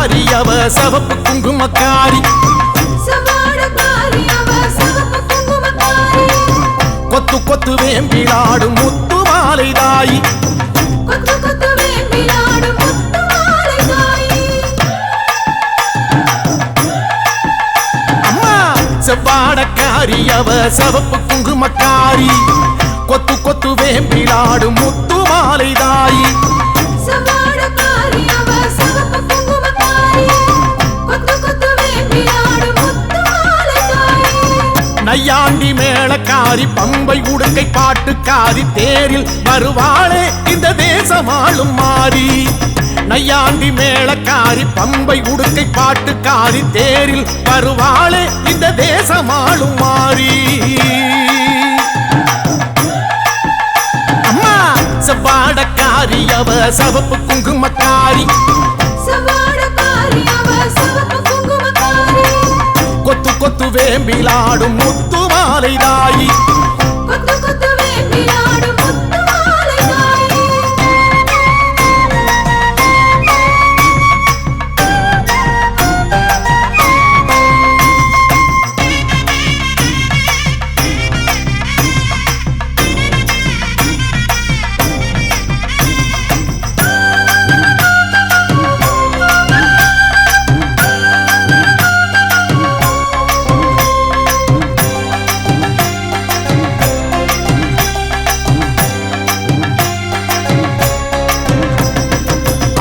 சவாடக்காரி அவ சவப்பு குங்குமக்காரி கொத்து கொத்து வேம்பிலாடும் முத்து மாலை தாயி அம்மா சவாடக்காரி அவ சவப்பு குங்குமக்காரி கொத்து கொத்து வேம்பிலாடும் முத்து மாலை தாயி நையாண்டி மேளக்காரி பம்பை உடுக்கை பாட்டுக்காரி தேரில் வருவாளே இந்த தேசமாளும் மாறி நையாண்டி மேளக்காரி பம்பை உடுக்கை பாட்டுக்காரி தேரில் வருவாளே இந்த தேசமாளும் மாறி அம்மா சவாடக்காரி அவ சவப்பு குங்குமக்காரி கொத்து கொத்து வேம்பிலாடும் முத்து மாலை தாயி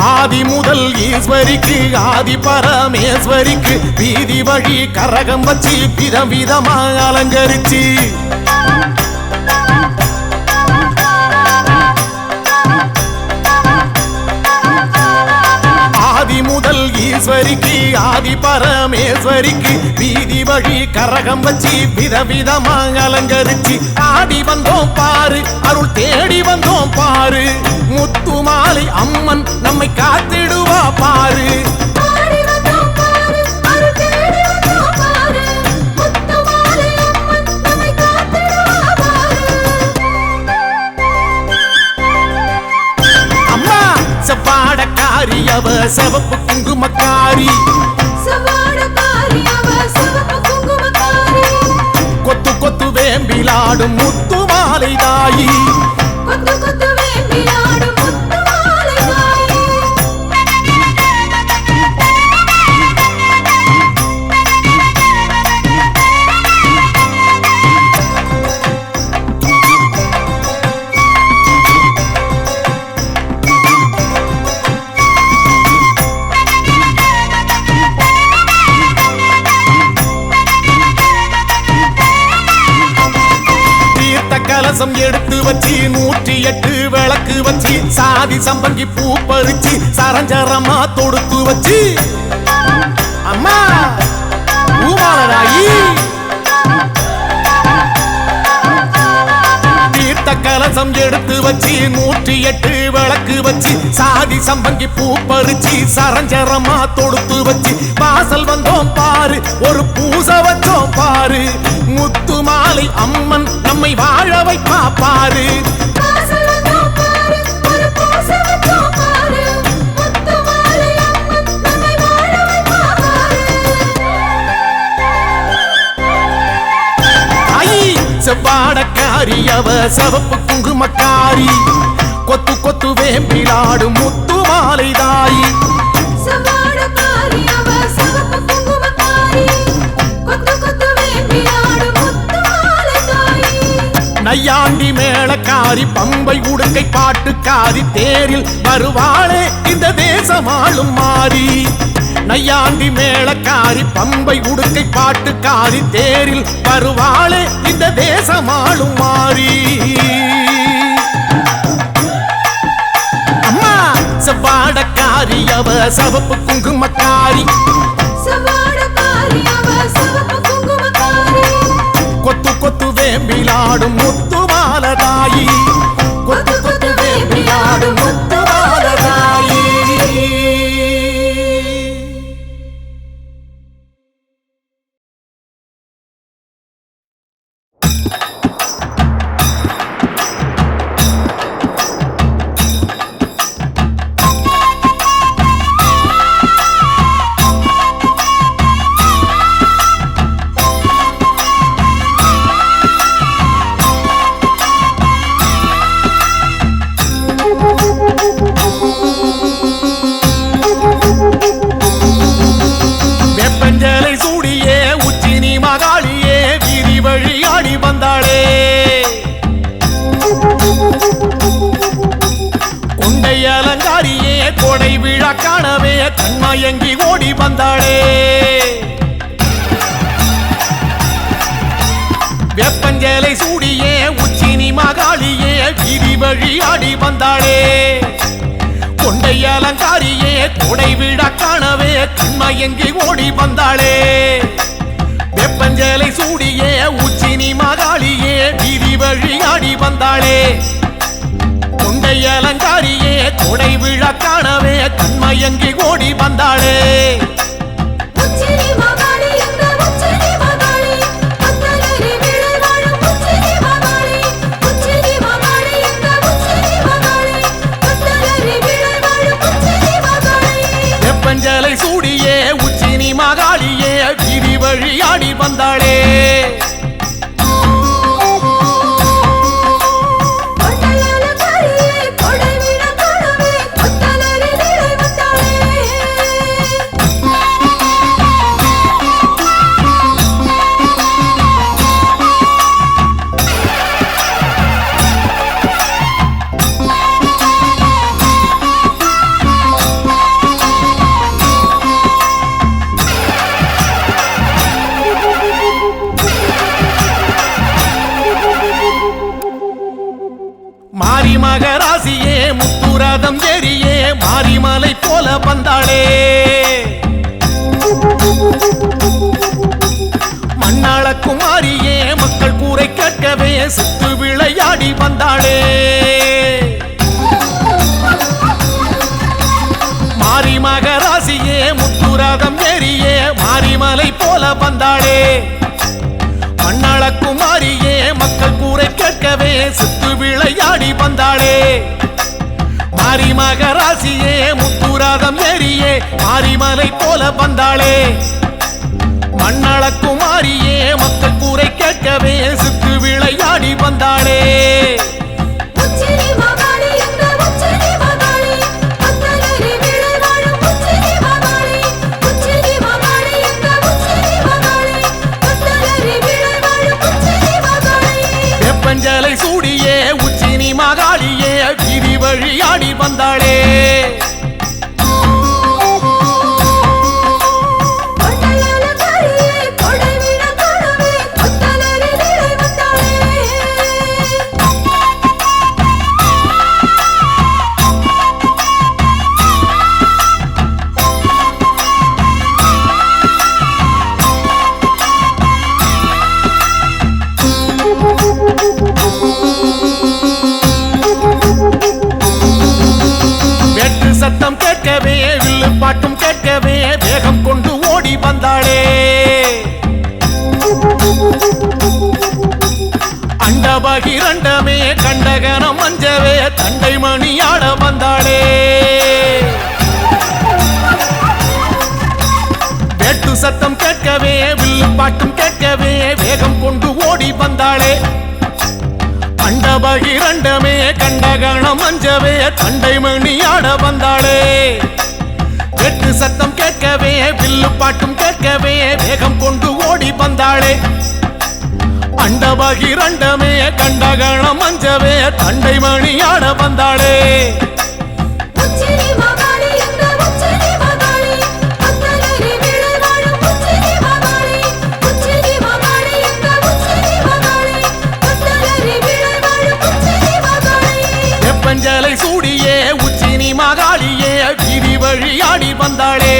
ஆதி முதல் ஈஸ்வரிக்கு ஆதி பரமேஸ்வரிக்கு வீதி வழி கரகம் வச்சு விதம் விதமா அலங்கரிச்சு ஆதி முதல் ஈஸ்வரிக்கு ஆதி பரமேஸ்வரிக்கு வீதி வழி கரகம் வச்சு விதவிதமா அலங்கரிச்சு ஆடி வந்தோம் பாரு அருள் தேடி வந்தோம் பாரு முத்து மாலை அம்மன் நம்மை காத்திடுவா பாரு அம்மா சவாடக்காரி அவ சவப்பு குங்குமக்காரி கொத்து கொத்து வேம்பிலாடும் முத்து மாலை தாயி கலசம் எடுத்து வச்சு 108 விளக்கு வச்சு சாதி சம்பங்கி பூ பறிச்சு சரஞ்சரமா தொடுத்து வச்சு அம்மா பூமாலராயி தீர்த்த கலசம் எடுத்து வச்சு 108 விளக்கு வச்சு சாதி சம்பங்கி பூ பறிச்சு சரஞ்சரமா தொடுத்து வச்சு வாசல் வந்தோம் பாரு ஒரு பூசை வச்சோம் பாரு முத்து மாலை அம்மன் நம்மை வாழ வைப்பா பாரு செவ்வாடக்காரி அவ சவப்பு குங்குமக்காரி கொத்து கொத்து வேம்பிலாடும் முத்து மாலை தாயி நையாண்டி மேளக்காரி பம்பை உடுக்கை பாட்டுக்காரி தேரில் வருவாளே இந்த தேசமாளும் மாறி நையாண்டி மேளக்காரி பம்பை உடுக்கை பாட்டுக்காரி தேரில் வருவாளே இந்த தேசமாளும் மாறி அம்மா சவாடக்காரி அவ சவப்பு குங்குமக்காரி கொத்து கொத்து வேம்பிலாடும் முத்து மாலை தாயி கொத்து கொத்து வேம்பிலாடும் முத்து மாலை தாயி வெப்பஞ்சேலை சூடியே உச்சினி மகாளியே வீதி வழி ஆடி வந்தாளே கொண்டை அலங்காரியே கொடை விட காணவே கண்மயங்கி ஓடி வந்தாளே வெப்பஞ்சேலை சூடியே உச்சினி மகாளியே வீதி வழி ஆடி வந்தாளே கொண்டை அலங்காரியே கொடை விழ காணவே கண்மயங்கி ஓடி வந்தாளே வெப்பஞ்சேலை சூடியே உச்சினி மகாளியே வீதி வழி ஆடி வந்தாளே மாரி மகராசியே முத்துரதம் ஏறியே மாரிமலை போல வந்தாளே மண்ணாள குமாரியே மக்கள் கூரை கேட்கவே சுத்து விளையாடி வந்தாளே மாரி மகராசியே முத்துரதம் ஏறியே மாரிமலை போல வந்தாளே மண்ணாள குமாரியே மக்கள் கூரை கேட்கவே சுத்து விளையாடி வந்தாளே மாரி மகராசியே முத்துரதம் ஏறியே மாரிமலை போல வந்தாளே மண்ணாள குமாரியே மக்கள் கூரை கேட்கவே சுத்து விளையாடி வந்தாளே வெப்பஞ்சேலை சூடியே உச்சினி மகாளியே வீதி வழி ஆடி வந்தாளே சத்தம் கேட்கவே வில்லு பாட்டும் கேட்கவே வேகம் கொண்டு ஓடி வந்தாளே அண்டபகிரண்டமே கண்டகனம் மஞ்சவே தண்டை மணியாட வந்தாளே வேட்டு சத்தம் கேட்கவே வில்லு பாட்டும் கேட்கவே வேகம் கொண்டு ஓடி வந்தாளே அண்டபகிரண்டமே கண்டகணம் மஞ்சவே தண்டை மணியாட வந்தாளே வெட்டு சத்தம் கேட்கவே வில்லு பாட்டும் கேட்கவே வேகம் கொண்டு ஓடி வந்தாளே அண்டபகிரண்டமே கண்டகணம் மஞ்சவே தண்டை மணியாட வந்தாளே வெப்பஞ்சேலை சூடியே உச்சினி மகாளியே வீதி வழி ஆடி வந்தாளே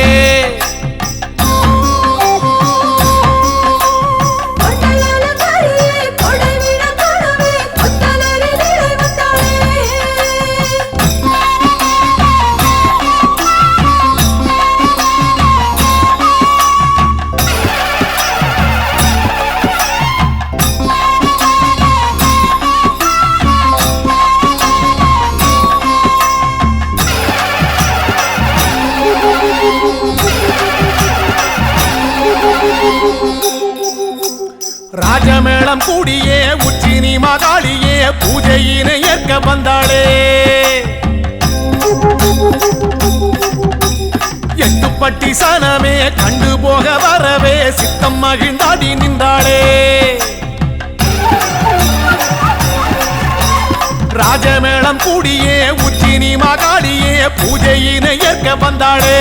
ராஜமேளம் கூடியே உச்சினி மகாளியே பூஜையினை ஏற்க வந்தாளே எட்டுப்பட்டி சனமே கண்டு போக வரவே சித்தம் மகிழ்ந்தாடி நின்றாளே ராஜமேளம் கூடியே உச்சினி மகாளியே பூஜையினை ஏற்க வந்தாளே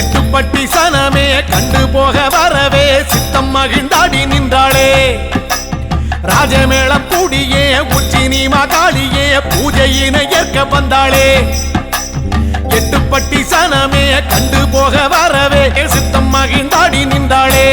எட்டுப்பட்டி சனமே கண்டு போக வரவே சித்தம் மகிழ்ந்தாடி நின்றாளே வாஜமேளம் கூடியே உச்சினி மகாளியே பூஜையினை ஏற்க வந்தாளே எட்டுப்பட்டி சனமே கண்டு போக வரவே சித்தம் மகிழ்ந்தாடி நின்றாளே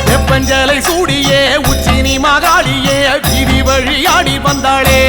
வெப்பஞ்சலை சூடியே உச்சினி மகாளியே வீதி வழியாடி வந்தாளே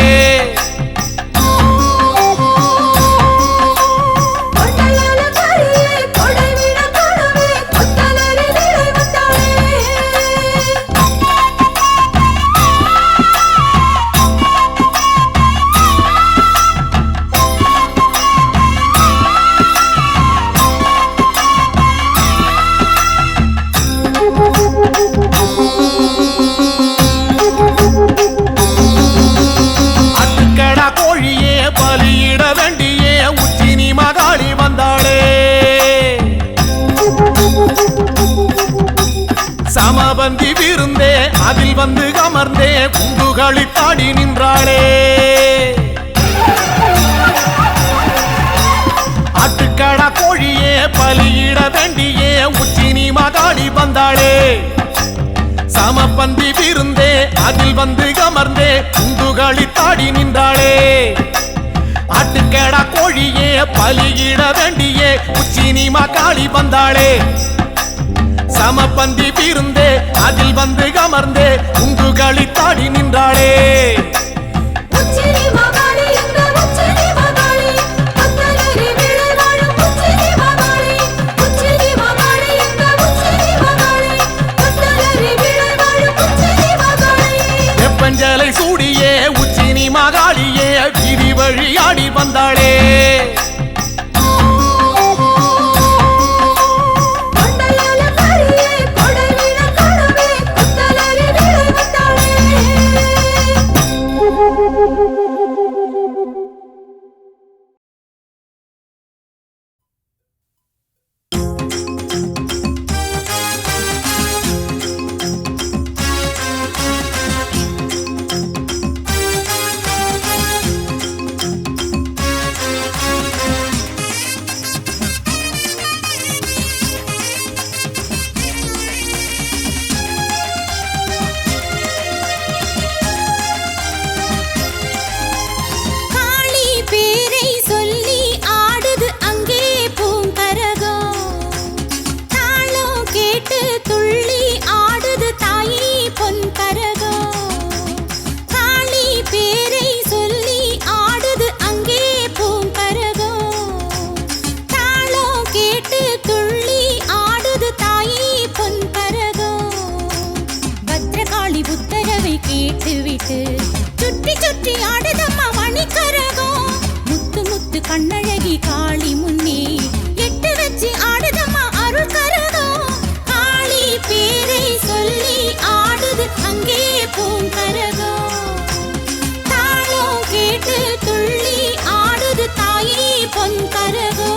சமபந்தி விருந்தே அதில் வந்து அமர்ந்தே குண்டுகளித்தாடி நின்றாளே ஆட்டுக்கடா கோழியே பலியிட வேண்டியே உச்சினி மகாளி வந்தாளே சமபந்தி விருந்தே அதில் வந்து அமர்ந்தே குண்டுகளித்தாடி நின்றாளே ஆட்டுக்கடா கோழியே பலியிட வேண்டியே உச்சினி மகாளி வந்தாளே சமபந்தி விருந்தே அதில் வந்து அமர்ந்தே குண்டுகளித்தாடி நின்றாளே வெப்பஞ்சலை சூடியே உச்சினி மகாளியே வீதி வழியாடி வந்தாளே கண்ணழகி காளி முன்னே எட்டு வச்சு ஆடுதம்மா அருள் கரகம் காளி பேரை சொல்லி ஆடுது அங்கே பூங்கரகம் தாளம் கேட்டு துள்ளி ஆடுது தாயே பொன்கரகம்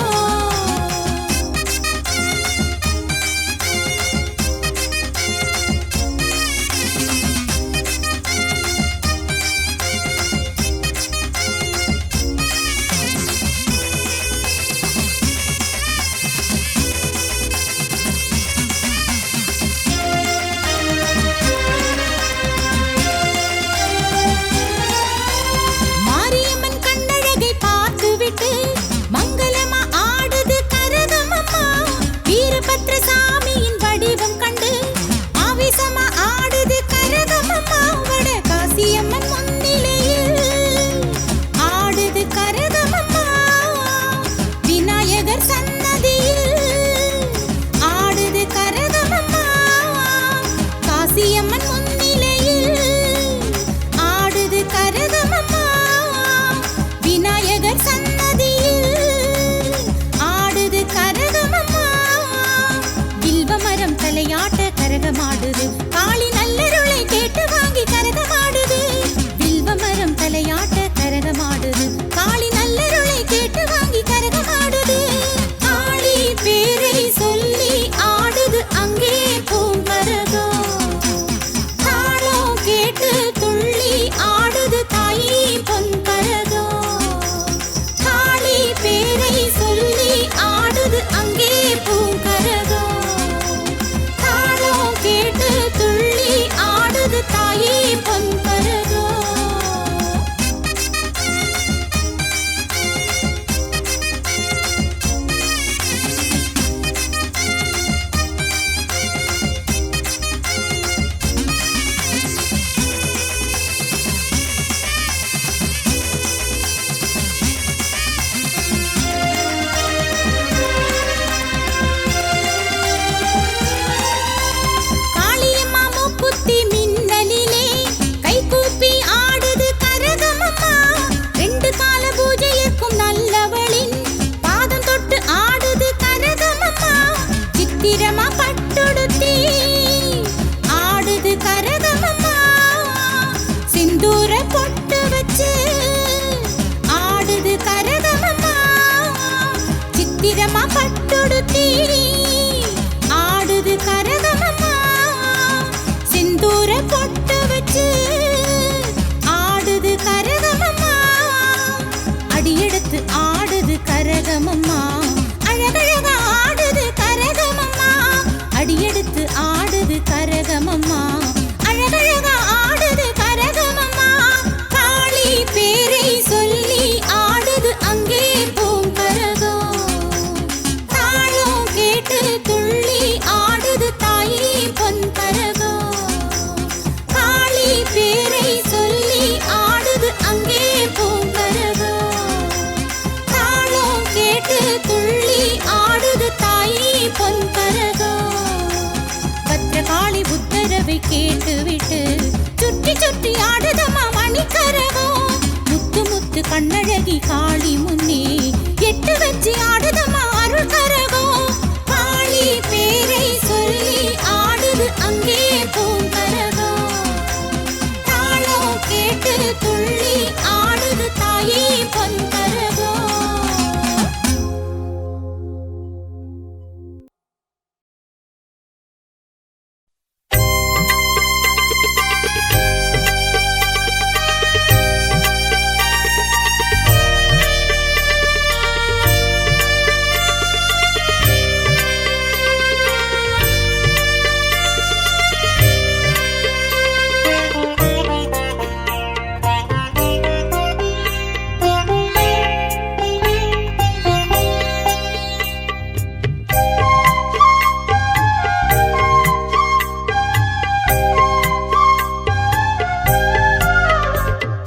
கேட்டுவிட்டு சுற்றி சுற்றி ஆடுதம்மா மணிக்கரகம். முத்து முத்து கண்ணழகி காளி முன்னே எட்டு வச்சு ஆடுதம்மா அருள் கரகம். காளி பேரை சொல்லி ஆடுது அங்கே பூங்கரகம். தாளம் கேட்டு துள்ளி ஆடுது தாயே பொன்கரகம்.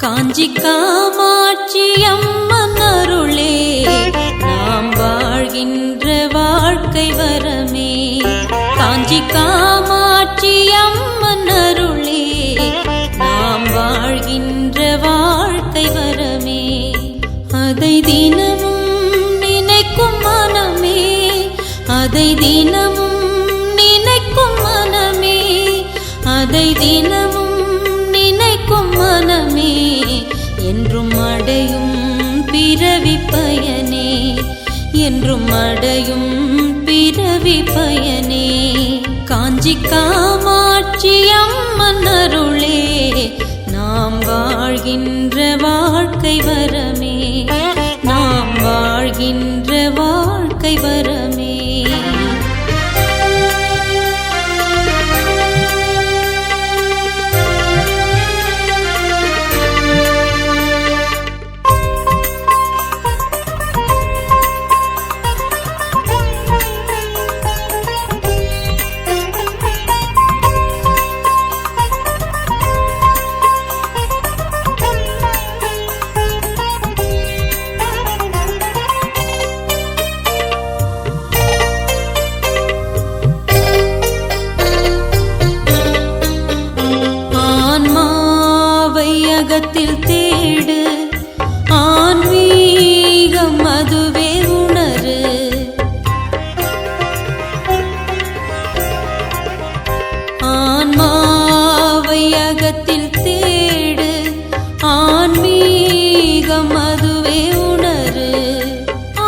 காஞ்சி காமாட்சி அம்மன் அருளே நாம் வாழ்கின்ற வாழ்க்கை வரமே. காஞ்சி காமாட்சி அம்மன் அருளே நாம் வாழ்கின்ற வாழ்க்கை வரமே. அதை தினமும் நினைக்கும் மனமே, அதை தினமும் நினைக்கும் மனமே, அதை தினமும் நினைக்கும் மனமே என்றும் அடையும் பிறவி பயனே, என்றும் அடையும் பிறவி பயனே. காஞ்சி காமாட்சி அம்மன் அருளே நாம் வாழ்கின்ற வாழ்க்கை வரமே, நாம் வாழ்கின்ற வாழ்க்கை வரமே. அகத்தில் தேடு ஆன்மீகம் அதுவே உணரு. ஆன்மாவை அகத்தில் தேடு ஆன்மீகம் அதுவே உணரு.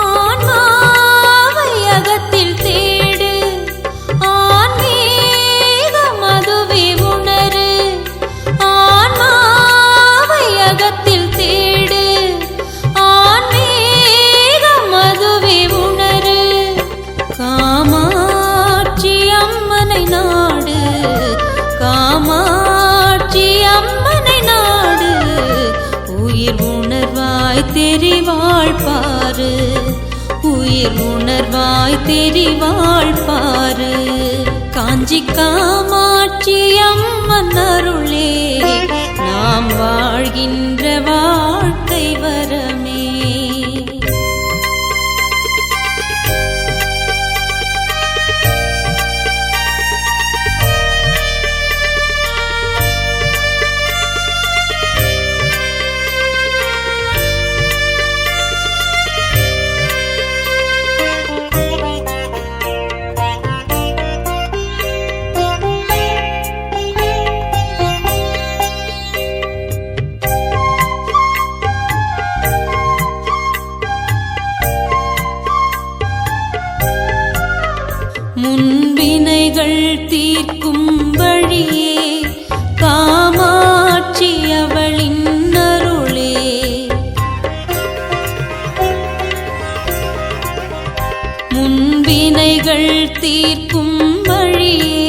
ஆன்மாவை அகத்தில் தேடு ஆன்மீகம் அதுவே உணரு. அகத்தில் தேடு ஆன்மீகம் அதுவே உணரு. காமாட்சி அம்மனை நாடு, காமாட்சி அம்மனை நாடு. உயிர் உணர்வாய் தெரிவாள் பாரு, உயிர் உணர்வாய் தெரிவாள் பாரு. காஞ்சி காமாட்சி அம்மன் அருளே நாம் வாழ்கின்ற வாழ்க்கை வரமே. முன்வினைகள் தீர்க்கும் வழியே காமாட்சி அவளின் அருளே. முன்வினைகள் தீர்க்கும் வழியே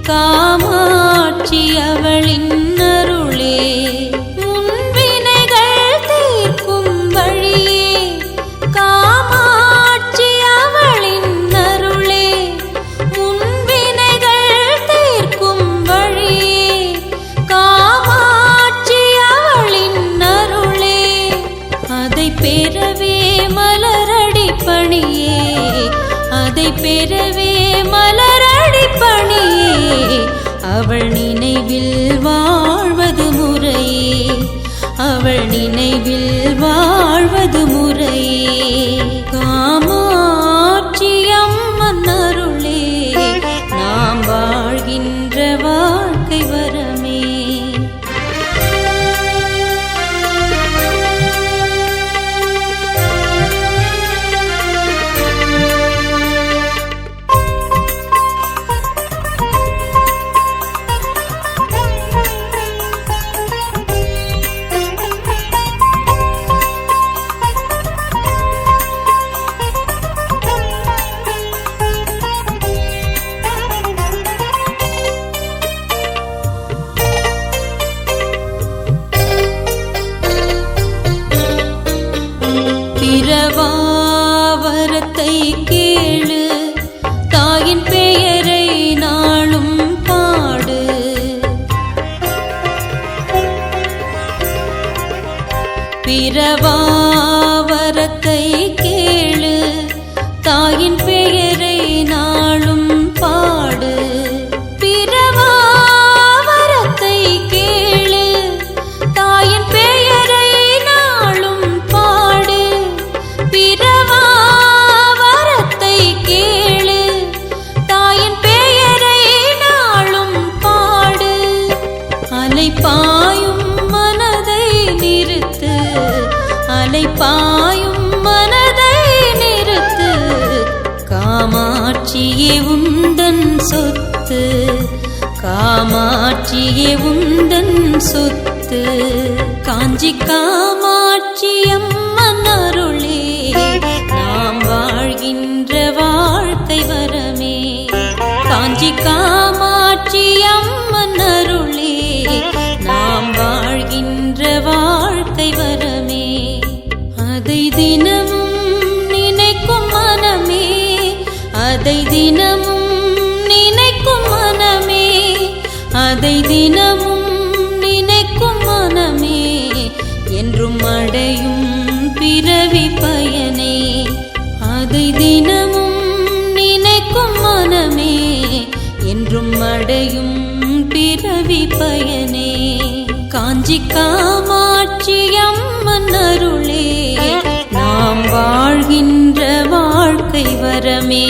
காமாட்சி அவளின் அருளே. முன்வினைகள் தீர்க்கும் வழியே காமாட்சி அவளின் அருளே. முன்வினைகள் தீர்க்கும் வழியே காமாட்சி அவளின் அருளே. அதை பெறவே மலரடி பணியே, அதை பெறவே மலரடி பணியே அவள் அவள் நினைவில் வாழ்வது முறையே. காமாட்சி அம்மன் அருளே நாம் வாழ்கின்ற வாழ்க்கை வரமே. பிரபாவரத்தை கேளு, தாயின் பெயரை நாளும் பாடு. பிரபாவரத்தை கேளு, தாயின் பெயரை நாளும் பாடு. பிரபாவரத்தை கேளு, தாயின் பெயரை நாளும் பாடு. பிரபாவரத்தை கேளு, தாயின் பெயரை நாளும் பாடு. அலைபாயும் மனதை நிறுத்து, அலைபாயும் மனதை நிறுத்து. காமாட்சியே உந்தன் சொத்து, காமாட்சியே உந்தன் சொத்து. காஞ்சி காமாட்சி அம்மன் அருளே நாம் வாழ்கின்ற வாழ்க்கை வரமே. காஞ்சி காமாட்சி அம்மன் அருளே நாம் வாழ்கின்ற வாழ்க்கை வரமே. அதை தினமும் நினைக்கும் மனமே, அதை தினமும் நினைக்கும் மனமே, அதை தினமும் நினைக்கும் மனமே. என்றும் அடையும் பிறவி பயனே, அதை தினமும் நினைக்கும் மனமே. என்றும் அடையும் பிறவி பயனே. காஞ்சி காமாட்சி அம்மன் அருளே நாம் வாழ்கின்ற வாழ்க்கை வரமே.